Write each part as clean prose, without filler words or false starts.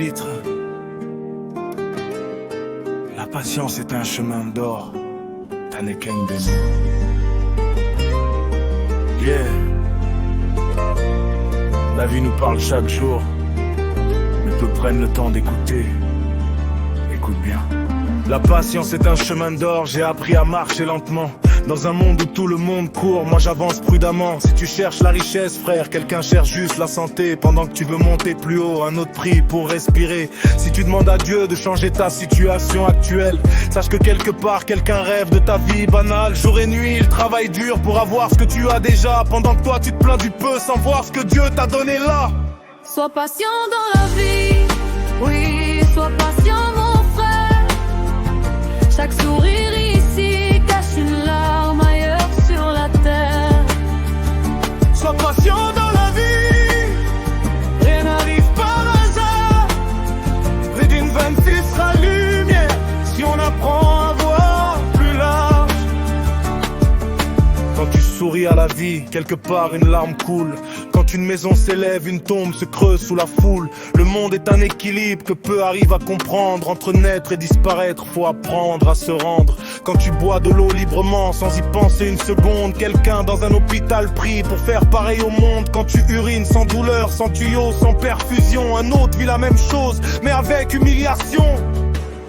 titre. La patience est un chemin d'or. T'en es qu'un de nous. Yeah. La vie nous parle chaque jour, mais peu prennent le temps d'écouter. Écoute bien. La patience est un chemin d'or, j'ai appris à marcher lentement. Dans un monde où tout le monde court, moi j'avance prudemment. Si tu cherches la richesse, frère, quelqu'un cherche juste la santé. Pendant que tu veux monter plus haut, un autre prix pour respirer. Si tu demandes à Dieu de changer ta situation actuelle, sache que quelque part, quelqu'un rêve de ta vie banale. Jour et nuit, il travaille dur pour avoir ce que tu as déjà. Pendant que toi tu te plains du peu sans voir ce que Dieu t'a donné là. Sois patient dans la vie, oui, sois patient mon frère. Chaque sourire ici cache une larme ailleurs sur la terre. Sois patient dans la vie, rien n'arrive par hasard. Près d'une 26 sera lumière, si on apprend à voir plus large. Quand tu souris à la vie, quelque part une larme coule. Quand une maison s'élève, une tombe se creuse sous la foule. Le monde est un équilibre que peu arrivent à comprendre. Entre naître et disparaître, faut apprendre à se rendre. Quand tu bois de l'eau librement, sans y penser une seconde, quelqu'un dans un hôpital prie pour faire pareil au monde. Quand tu urines sans douleur, sans tuyau, sans perfusion, un autre vit la même chose, mais avec humiliation.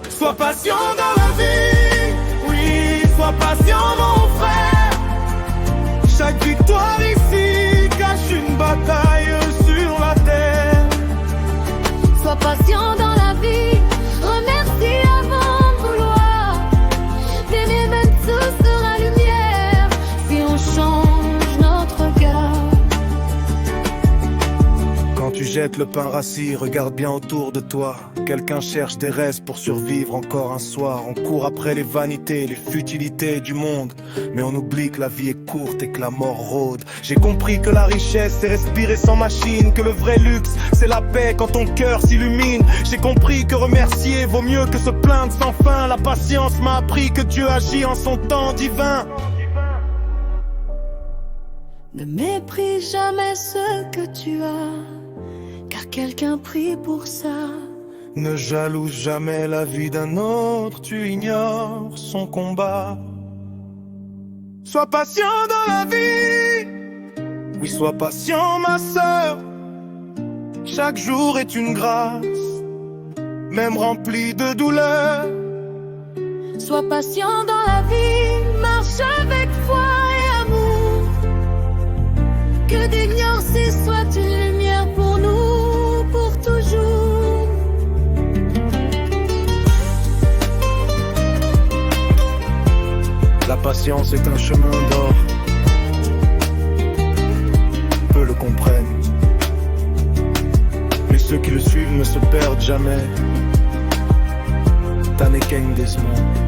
Sois patient dans la vie, oui, sois patient mon frère. Chaque victoire ici cache une bataille sur la terre. Sois patient dans la vie, remercie avant de vouloir. T'aimer même tout sera lumière si on change notre regard. Quand tu jettes le pain rassis, regarde bien autour de toi. Quelqu'un cherche des restes pour survivre encore un soir. On court après les vanités, les futilités du monde, mais on oublie que la vie est courte et que la mort rôde. J'ai compris que la richesse c'est respirer sans machine, que le vrai luxe c'est la paix quand ton cœur s'illumine. J'ai compris que remercier vaut mieux que se plaindre sans fin. La patience m'a appris que Dieu agit en son temps divin. Ne méprise jamais ce que tu as, car quelqu'un prie pour ça. Ne jalouse jamais la vie d'un autre, tu ignores son combat. Sois patient dans la vie, oui sois patient ma sœur. Chaque jour est une grâce, même remplie de douleur. Sois patient dans la vie, marche avec foi et amour. Que d'ignorer soit une lumière pour nous, pour toujours. La patience est un chemin d'or, peu le comprennent, mais ceux qui le suivent ne se perdent jamais. T'en es qu'un des mondes.